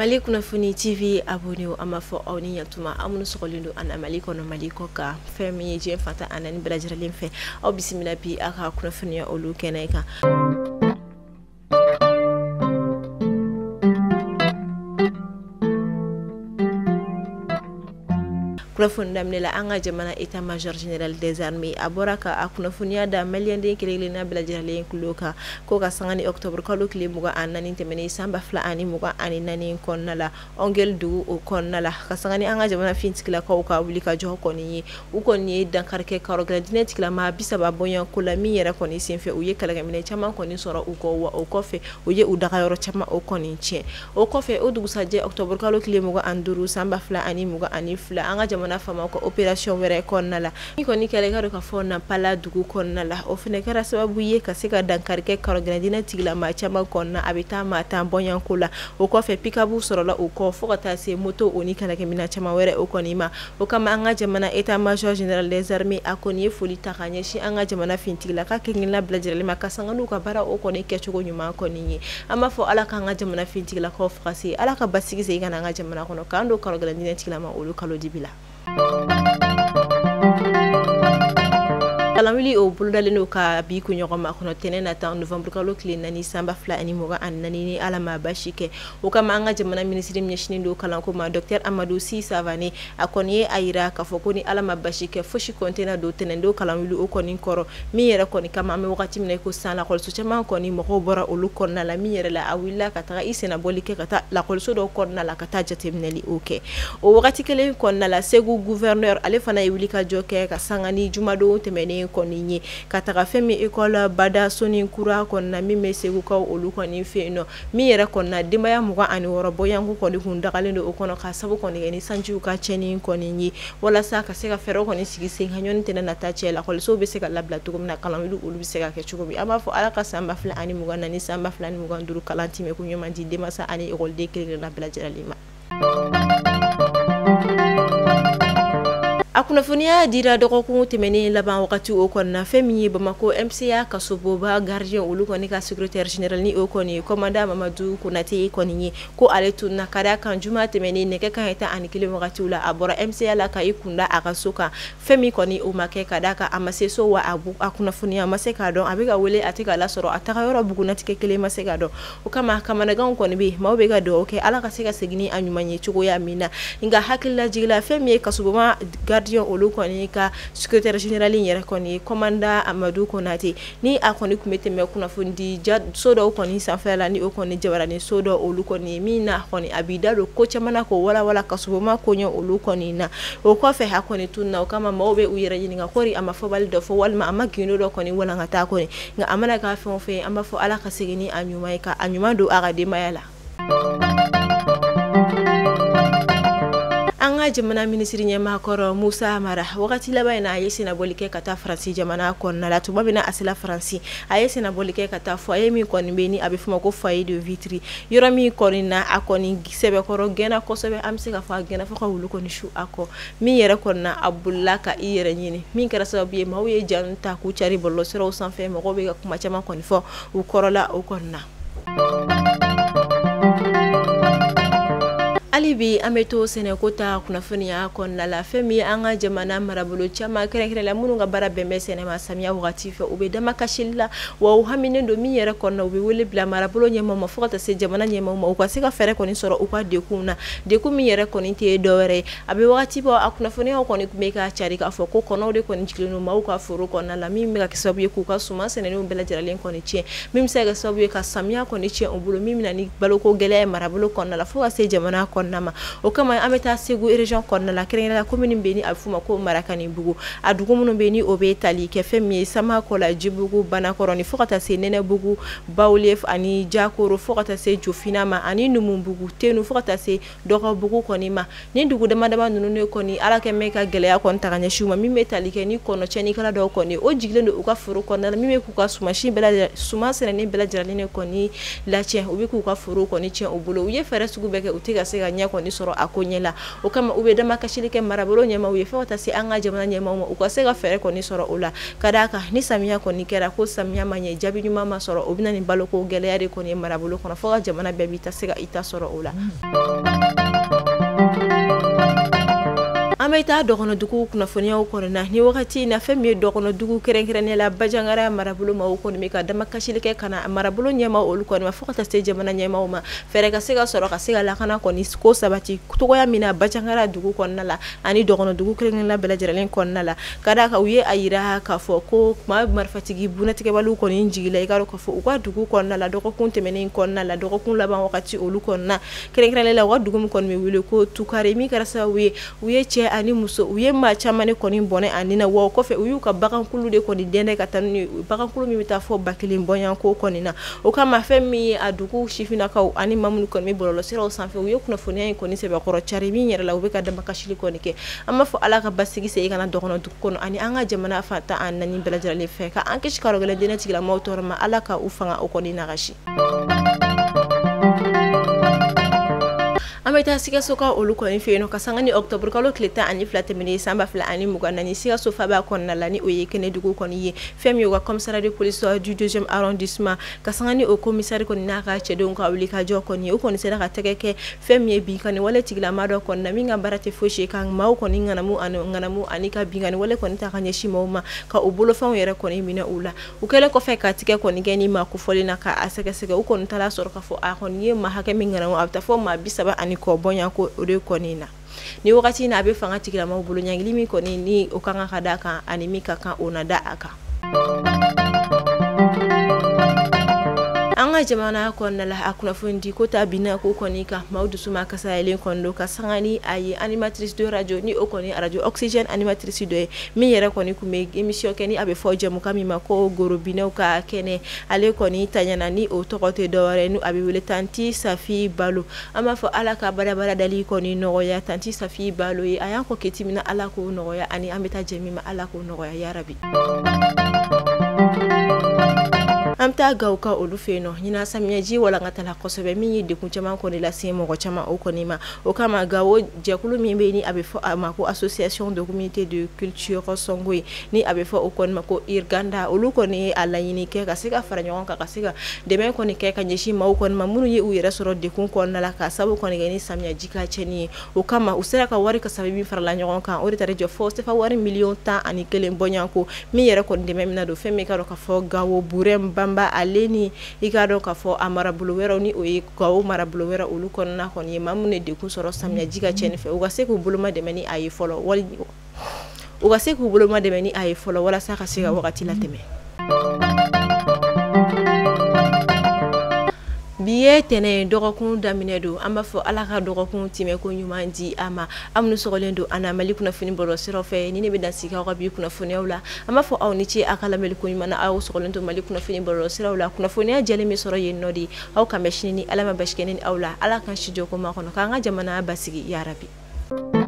Mali kunnafoni TV abonné o ama fo aw ni yatuma amunu sogolindo an Mali kono Mali ko ka femi je fata anani belajiralen fe aw bisimila bi aka kunnafoni olu keneka Kunnafoni anga jamana état major général des armées aboraka akunnafoniya da maliyanden kelena belajiralen kuloka ko ka sangani octobre kalo kile muga anani temene samba fla ani muga ani nani konnala ongel du o konnala ka sangani anga jamana fintikila ko ka wuli ka jo koni u koni dankarke karogra dinetikila ma bisaba boyan kula mi yera koni senfe u ye kala gamine chama koni soro u ko wa o kofe u ye u daga yoro chama o koni che o kofe o dugu saje octobre kalo kile muga anduru samba fla ani muga ani fla anga jamana fama ko opération wéré konnala ni ko ni kele garo ka fona pala dugu konnala o fene kara sababu ye ka se ka dankarke karogra dinetikila ma chama konna abita ma tamboyan kula o kofe pikabu sorola o ko fo ka se moto oni kala gamina chama wéré o koni ma o kama anga jamana état major général des armées akoni foli takanye shi anga jamana fintigila ka kengila blajirale makasanganu ka bara o koni kechugo nyuma koni ama fo ala ka anga jamana fintigila ko frasi ala ka basigi se anga jamana kono kando karogra dinetikila ma olu kalo dibila Alamili o buludaleno ka bi ku nyogoma kono tenena ta novembre kalo kile nani samba fla ani moga an nani ni alama bashike o kama anga jamana ministre mnyeshini ndo kalanko ma Dr Amadou Sy Savane akoni ayira ka fokoni alama bashike foshi kontena do tenendo kalamili o koni koro mi yera koni kama ame wakati mna ko sala kol so chama koni moko bora olu konna la mi yera la awilla kata isena bolike kata la kol so do konna la kata jatemneli oke o wakati kele konna la segu gouverneur ale fana yulika joke ka sangani jumado temene koni kataka femi école bada soni kura konna mi mesegu ka olu koni feno mi yera konna dimaya muga ani woro boyangu koni hundakalendo okono ka sabu koni ni sanju ka cheni koni ni wala sa ka se ka fero koni sigi se hanyon tena na tache la kol so be se ka labla to na kalamidu olu be se ka kechugo bi ama fo ala ka samba fla ani muga nani samba fla ani muga nduru kalanti me kunyo mandi demasa ani école de kele na bla jaralima Akunnafoniya dira dogokun temene laban wakati o konna femi Bamako MCA kasoboba gardien olu koni ka secrétaire général ni o koni commandant Mamadou Konate koni ko ale tunna kada kan juma temene ne kan eta ani kile wakati ula abora MCA la kai kunda akasoka femi koni o make kada ka amase so wa abu akunnafoniya maseka don abega wele atika la soro ataka yoro buguna tike kile maseka don o kama na gan koni be mawbe ga do okay ala ka seka segini anyumanye chugo ya mina inga hakilla jigla femi kasoboba gardien olu koni ka secrétaire général yere koni commandant Amadou Konate ni akoni kumete me kuna fundi jad sodo koni sanfela ni okoni jawarani sodo olu koni mina koni abidalo ko chamana ko wala kasuboma konyo olu koni na o ko fe hakoni tunna kama mawbe uyere yinga kori ama fo baldo fo walma ama gino do koni wala ngata koni nga amana ka fe ama fo ala kasegini anyuma ka anyuma do agade mayala anga jamana ministri nyema koro Musa Mara wakati laba ina ayesina bolike kata Fransi jamana konna la tuba bina asila Fransi ayesina bolike kata foyer mi koni beni abifuma ko foyer de vitri yorami koni na akoni sebe koro gena ko sebe amse ka fa gena fa ko wulu koni shu ako mi yere konna abullaka iyere nyini min kara sababu ye mawye janta ku chari bollo sero sanfe mo ko be ka kuma chama koni fo u korola o konna alibi ameto senekota kunnafoniya konna la femi anga jamana marabolo chama kere la munu nga bara bembe senema samia wakati fe ube dama kashilla wa uhamine ndo mi yere konna ube wele bla marabolo nyema mafokata se jamana nyema ukasika fere koni soro ukwa deku mi yere koni te dore abe wakati bo akunnafoniya koni kumeka charika afoko kono de koni jikilino mauka furu konna la mimi ka kisabu ye kuka suma senene umbela jaralen koni che mimi sa ga sabu ye ka samia koni che umbulo mimi na ni baloko gele marabolo konna la fo se jamana nama o kama ameta segu region konna la kerengela la commune beni afuma ko marakani bugu adugu mun beni obe tali ke femi sama ko la jibugu bana koroni fokata se nene bugu bawlef ani jakoro fokata se jofina ma ani numu bugu tenu fokata se dogo bugu koni ma ni dugu dama nunu ne koni ala ke meka gele ya kon taganya shuma mi metali ke ni kono cheni kala do koni o jiglendo uka furu konna la mi me kuka suma shi bela suma sene ne bela jaralene koni la che ubi kuka furu koni che obulo uye fere sugu beke utiga se nya koni soro akonyela o kama ube dama kashilike marabolo nyema uye fota si anga jamana nyema ukasega fere koni soro ula kadaka ni samia koni kera ko samia manye jabi nyuma ma soro obina ni baloko gele yare koni marabolo kono foga jamana bebita sega ita soro ula an bɛ taa dɔgɔnɔ dugu kunnafoniyaw kɔnɔ na ni wagati na fɛn min ye dɔgɔnɔ dugu kɛrɛnkɛrɛnnen la Bajangara marabolo ma o kɔni bɛ ka damakasili kɛ ka na marabolo ɲɛma olu kɔni ma fo ka taa se jamana ɲɛmaw ma fɛrɛ ka se ka sɔrɔ ka se ka lakana kɔni ko sabati togoya min na Bajangara dugu kɔnɔna la ani dɔgɔnɔ dugu kɛrɛnkɛrɛnnen bɛɛ lajɛlen kɔnɔna la ka d'a kan u ye a yira k'a fɔ ko maa marifatigi bunɛtigɛbaliw kɔni jigila i ka dɔn k'a fɔ u ka dugu kɔnɔna la dɔgɔkun tɛmɛnen kɔnɔna la dɔgɔkun laban wagati olu kɔnɔna kɛrɛnkɛrɛnnen la u ka dugu min kɔni bɛ wele ko Tukare min kɛra sababu ye u ye cɛ ani muso u ye maa caman de kɔni bɔnɛ ani na wa kɔfɛ u y'u ka bagankulu de kɔni dɛndɛ ka taa n'u bagankulu min bɛ taa fɔ 1000 bɔɲanko kɔni na o kama fɛn min ye a dugu sifinnakaw ani maa minnu kɔni bɛ bɔlɔlɔsiraw sanfɛ u ye kunnafoniya in kɔni sɛbɛkɔrɔ cari min yɛrɛ la u bɛ ka damakasili kɔni kɛ an b'a fɔ Ala ka basigi se i kana dɔgɔnɔ dugu kɔnɔ ani an ka jamana fantan a naani bɛɛ lajɛlen fɛ ka an kisi karo gɛlɛn dinɛ tigilamɔgɔw tɔɔrɔ ma Ala ka u fanga o kɔni nagasi. An bɛ taa Sikaso ka olu kɔni fɛ yen nɔ ka sanga ni octobre kalo tile 12 tɛmɛnen san 2024 Sikaso faba kɔnɔna la ni o ye Kɛnɛdugu kɔni ye fɛn min ye u ka commissariat de police du 2e arrondissement ka sanga ni o commissaire kɔni n'a ka cɛdenw ka wuli ka jɔ kɔni o kɔni sera ka tɛgɛ kɛ fɛn min ye binkani wale tigilama dɔ kɔni na min ka baara tɛ fosi ye kan maaw kɔni ŋanamu ani ka binkani wale kɔni ta ka ɲɛsin maaw ma ka o bolofɛnw yɛrɛ kɔni minɛ u la u kɛlen kɔfɛ ka tigɛ kɔni kɛ ni maa kofɔlen na ka a sɛgɛsɛgɛ u kɔni taara sɔrɔ k'a fɔ a kɔni ye maa hakɛ min ŋanamu a bɛ taa fɔ maa 30 ani kɔ bɔɲanko o de kɔni na ni wagati na a bɛ fanga tigilamaw bolo ɲangili min kɔni ni o kan ka da kan ani min ka kan o na da a kan. An ka jamana kɔnɔna la a kunnafoni di ko ta binna ko kɔni ka maaw dusuma kasayalen kɔni ka sanga ni a ye animatrice de radio ni o kɔni radio oxygène animatrice dɔ ye min yɛrɛ kɔni kun bɛ émission kɛ ni a bɛ fɔ jɛmukan min ma ko Gorobinɛw ka kɛnɛ ale kɔni taɲana ni o tɔgɔ tɛ dɔwɛrɛ ni a bɛ wele Tanti Safi Balo an b'a fɔ Ala ka barabara dali kɔni nɔgɔya Tanti Safi Balo ye a y'an kɔ keti min na Ala k'o nɔgɔya ani an bɛ taa jɛ min ma Ala k'o nɔgɔya yarabi. An bɛ taa Gawo ka olu fɛ yen nɔ ɲinan samiyaji walankatala kosɛbɛ min ye dekun caman kɔni lase mɔgɔ caman o kɔni ma o kama Gawo jɛkulu min bɛ yen ni a bɛ fɔ a ma ko association de communauté de culture Songo ye ni a bɛ fɔ o kɔni ma ko Irganda olu kɔni ye a laɲini kɛ ka se ka fara ɲɔgɔn kan ka se ka dɛmɛ kɔni kɛ ka ɲɛsin maaw kɔni ma minnu ye u yɛrɛ sɔrɔ dekun kɔnɔna la ka sababu kɔni kɛ ni samiyaji ka cɛnni ye o kama u sera ka wari kasabi min farala ɲɔgɔn kan o de taara jɔ fɔ sefa wari 10,11 bɔɲanko min yɛrɛ kɔni dɛmɛ min na don fɛn min ka dɔn ka fɔ Gawo Burem Bamba ale ni i ka dɔn k'a fɔ a marabolo wɛrɛw ni o ye Gawo marabolo wɛrɛ olu kɔnɔna kɔni ye maa minnu ye dekun sɔrɔ samiyaji ka cɛnni fɛ u ka se k'u boloma dɛmɛ ni a ye fɔlɔ walasa ka se ka wagati la tɛmɛ. Bi ye tɛnɛ dɔgɔkun daminɛ don an b'a fɔ Ala ka dɔgɔkun timɛ ko ɲuman di a ma aw minnu sɔgɔlen don an na Mali kunnafoni bɔlɔlɔsiraw fɛ ni ne bɛ dan sigi aw ka bi kunnafoniyaw la an b'a fɔ aw ni ce aw ka lamɛnni ko ɲuman na aw sɔgɔlen don Mali kunnafoni bɔlɔlɔsiraw la kunnafoniya jɛlen bɛ sɔrɔ yen nɔ de aw kan bɛ sini ni Ala ma basi kɛ ni aw la Ala k'an si jɔ ko ma kɔnɔ k'an ka jamana basigi yarabi.